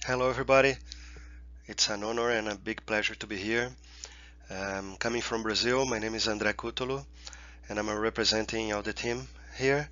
Hello everybody, it's an honor and a big pleasure to be here. Coming from Brazil, my name is André Cutolo and I'm representing all the team here.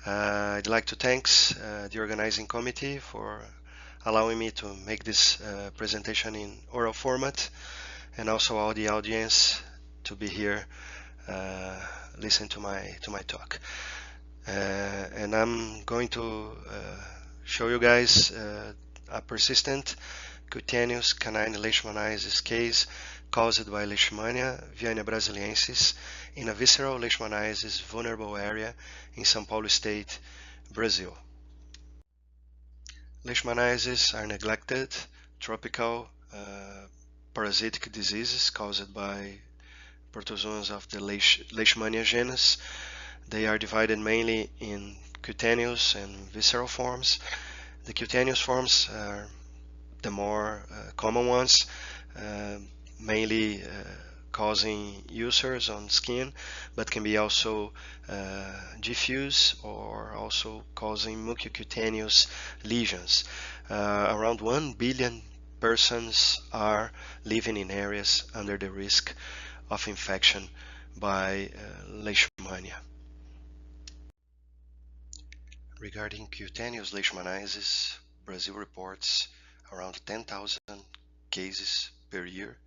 I'd like to thank the organizing committee for allowing me to make this presentation in oral format, and also all the audience to be here listen to my talk. And I'm going to show you guys a persistent cutaneous canine leishmaniasis case caused by Leishmania, Viannia brasiliensis, in a visceral leishmaniasis vulnerable area in São Paulo state, Brazil. Leishmaniasis are neglected, tropical, parasitic diseases caused by protozoans of the Leishmania genus. They are divided mainly in cutaneous and visceral forms. The cutaneous forms are the more common ones, mainly causing ulcers on skin, but can be also diffuse or also causing mucocutaneous lesions. Around 1 billion persons are living in areas under the risk of infection by Leishmania. Regarding cutaneous leishmaniasis, Brazil reports around 10,000 cases per year.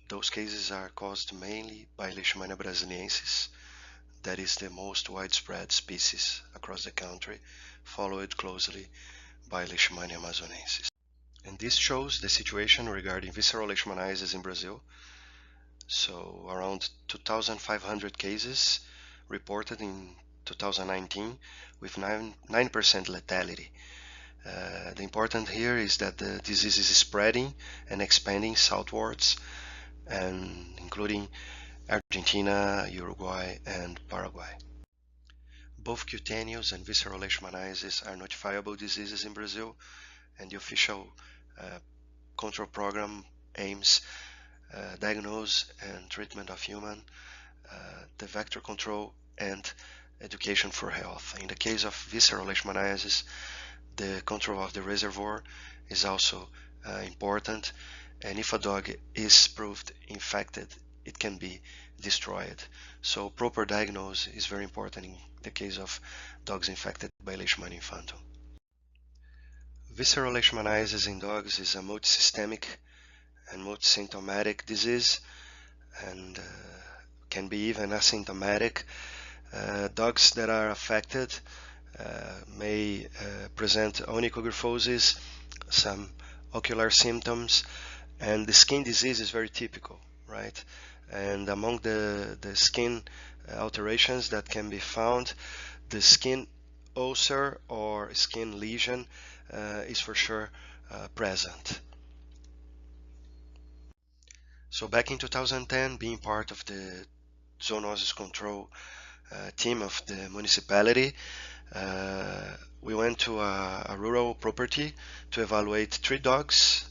Those cases are caused mainly by Leishmania brasiliensis, that is the most widespread species across the country, followed closely by Leishmania amazonensis. And this shows the situation regarding visceral leishmaniasis in Brazil. So around 2,500 cases reported in 2019 with 9% lethality. The important here is that the disease is spreading and expanding southwards, and including Argentina, Uruguay, and Paraguay. Both cutaneous and visceral leishmaniasis are notifiable diseases in Brazil, and the official control program aims diagnose and treatment of human, the vector control, and education for health. In the case of visceral leishmaniasis, the control of the reservoir is also important, and if a dog is proved infected, it can be destroyed. So proper diagnosis is very important in the case of dogs infected by Leishmania infantum. Visceral leishmaniasis in dogs is a multisystemic and multisymptomatic disease, and can be even asymptomatic. Dogs that are affected may present onychogryphosis, some ocular symptoms, and the skin disease is very typical, right? And among the skin alterations that can be found, the skin ulcer or skin lesion is for sure present. So back in 2010, being part of the zoonosis control team of the municipality, we went to a rural property to evaluate 3 dogs,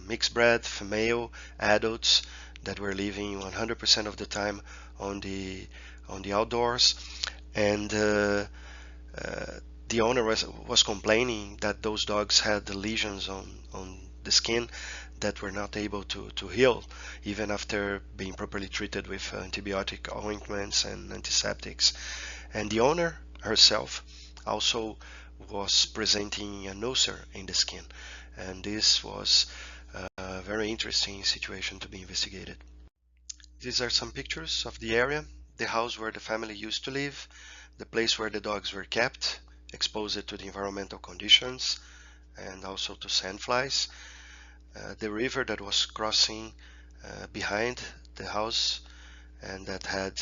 mixed bred, female, adults, that were living 100% of the time on the outdoors, and the owner was complaining that those dogs had the lesions on the skin that were not able to heal even after being properly treated with antibiotic ointments and antiseptics. And the owner herself also was presenting an ulcer in the skin, and this was a very interesting situation to be investigated. These are some pictures of the area, the house where the family used to live, the place where the dogs were kept, exposed to the environmental conditions and also to sandflies, the river that was crossing behind the house and that had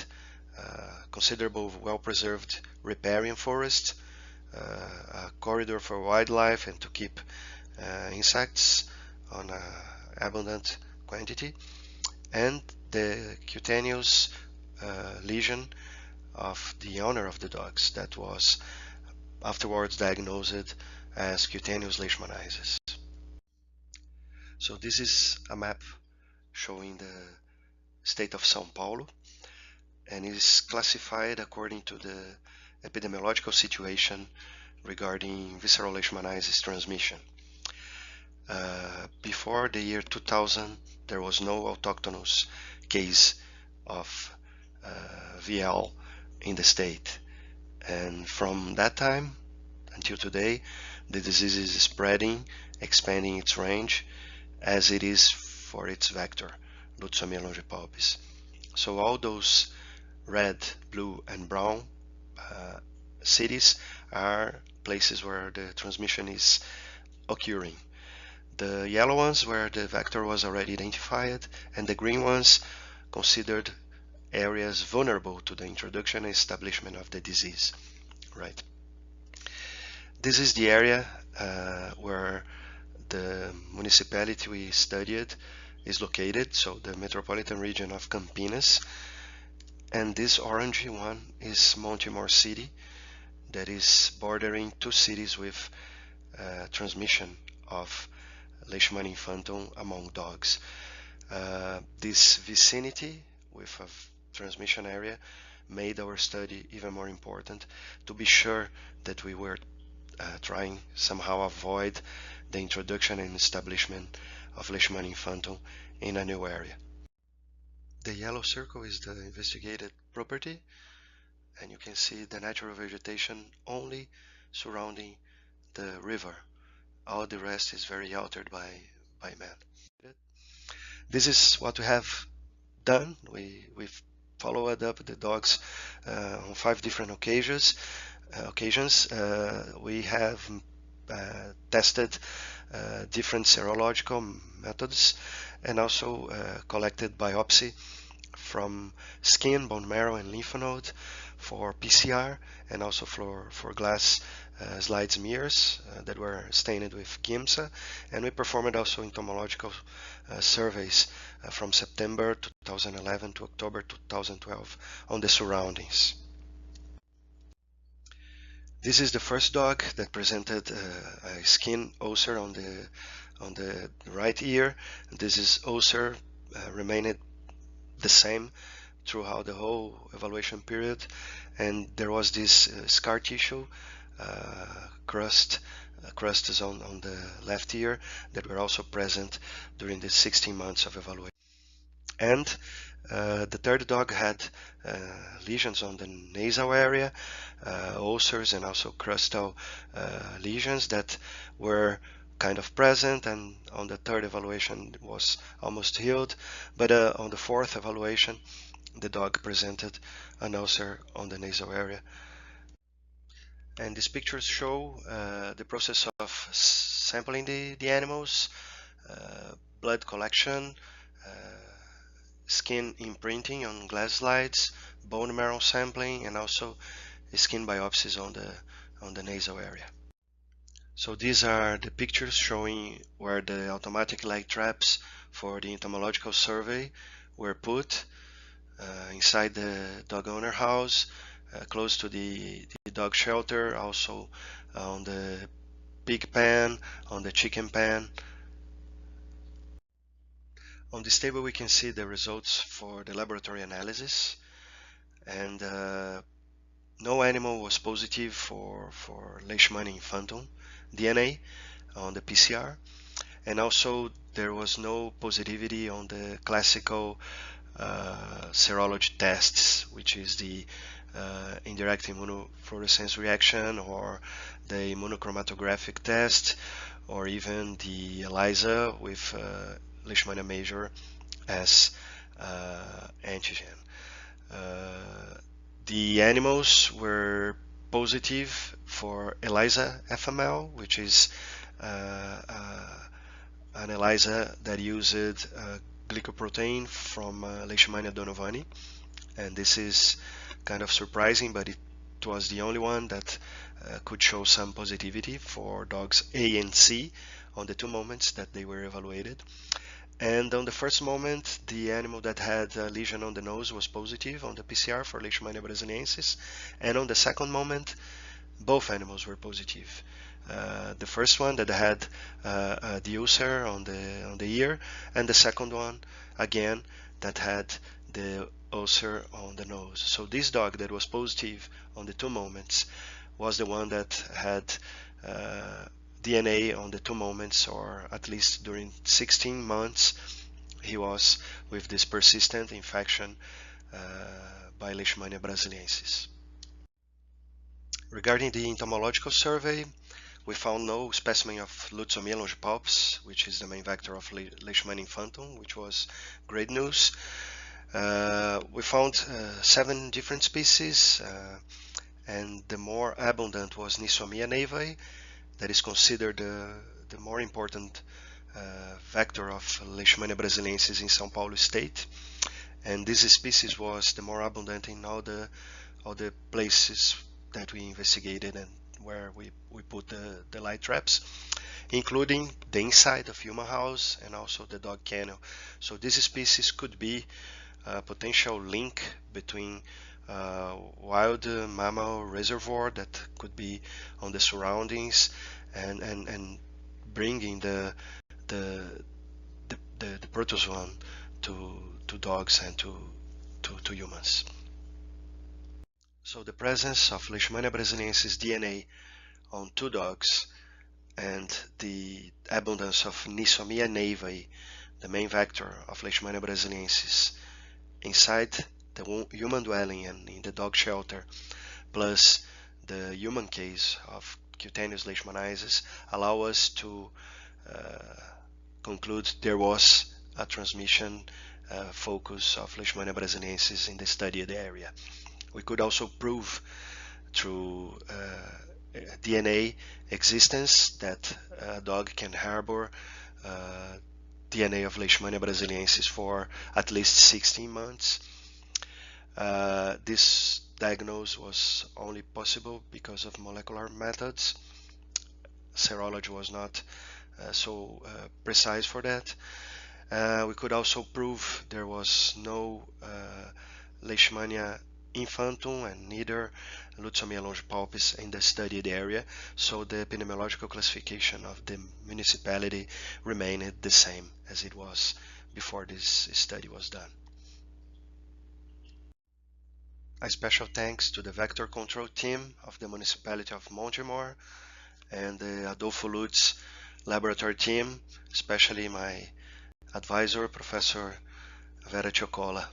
considerable well-preserved riparian forest, a corridor for wildlife and to keep insects on abundant quantity, and the cutaneous lesion of the owner of the dogs that was afterwards diagnosed as cutaneous leishmaniasis. So this is a map showing the state of São Paulo, and it is classified according to the epidemiological situation regarding visceral leishmaniasis transmission. Before the year 2000, there was no autochthonous case of VL in the state, and from that time until today, the disease is spreading, expanding its range, as it is for its vector, Nyssomyia longipalpis. So all those red, blue, and brown cities are places where the transmission is occurring. The yellow ones where the vector was already identified, and the green ones considered areas vulnerable to the introduction and establishment of the disease. Right. This is the area where the municipality we studied is located, so the metropolitan region of Campinas, and this orange one is Monte Mor city, that is bordering two cities with transmission of Leishmania infantum among dogs. This vicinity with a transmission area made our study even more important to be sure that we were trying somehow avoid the introduction and establishment of Leishmania infantum in a new area. The yellow circle is the investigated property, and you can see the natural vegetation only surrounding the river. All the rest is very altered by man. This is what we have done. We've followed up the dogs on 5 different occasions. We have tested different serological methods and also collected biopsy from skin, bone marrow, and lymph node for PCR, and also for glass slide smears that were stained with Giemsa, and we performed also entomological surveys from September 2011 to October 2012 on the surroundings. This is the first dog that presented a skin ulcer on the right ear. This is ulcer remained the same throughout the whole evaluation period, and there was this scar tissue crusts on the left ear that were also present during the 16 months of evaluation. And the third dog had lesions on the nasal area, ulcers, and also crustal lesions that were kind of present, and on the third evaluation it was almost healed, but on the fourth evaluation the dog presented an ulcer on the nasal area. And these pictures show the process of sampling the animals, blood collection, skin imprinting on glass slides, bone marrow sampling, and also skin biopsies on the nasal area. So these are the pictures showing where the automatic light traps for the entomological survey were put inside the dog owner house, close to the dog shelter, also on the pig pen, on the chicken pen. On this table we can see the results for the laboratory analysis, and no animal was positive for Leishmania infantum DNA on the PCR, and also there was no positivity on the classical serology tests, which is the indirect immunofluorescence reaction, or the immunochromatographic test, or even the ELISA with Leishmania major as antigen. The animals were positive for ELISA FML, which is an ELISA that used glycoprotein from Leishmania donovani, and this is kind of surprising, but it was the only one that could show some positivity for dogs A and C on the 2 moments that they were evaluated. And on the first moment, the animal that had a lesion on the nose was positive on the PCR for Leishmania braziliensis, and on the second moment, both animals were positive. The first one that had the ulcer on the ear, and the second one again that had the ulcer on the nose. So this dog that was positive on the 2 moments was the one that had DNA on the 2 moments, or at least during 16 months he was with this persistent infection by Leishmania brasiliensis. Regarding the entomological survey, we found no specimen of Nyssomyia longipalpis, which is the main vector of Leishmania infantum, which was great news. We found 7 different species, and the more abundant was Nyssomyia neivai, that is considered the more important vector of Leishmania brasiliensis in São Paulo state. And this species was the more abundant in all the places that we investigated and where we put the light traps, including the inside of human house and also the dog kennel. So this species could be a potential link between wild mammal reservoir that could be on the surroundings and bringing the protozoan to dogs and to humans. So the presence of Leishmania brasiliensis DNA on 2 dogs and the abundance of Nyssomyia neivai, the main vector of Leishmania brasiliensis, inside the human dwelling and in the dog shelter, plus the human case of cutaneous leishmaniasis, allow us to conclude there was a transmission focus of Leishmania brasiliensis in the studied area. We could also prove through DNA existence that a dog can harbor DNA of Leishmania brasiliensis for at least 16 months. This diagnosis was only possible because of molecular methods. Serology was not so precise for that. We could also prove there was no Leishmania infantum and neither Nyssomyia longipalpis in the studied area, so the epidemiological classification of the municipality remained the same as it was before this study was done. A special thanks to the vector control team of the municipality of Monte Mor and the Adolfo Lutz laboratory team, especially my advisor, Professor Vera Ciocola.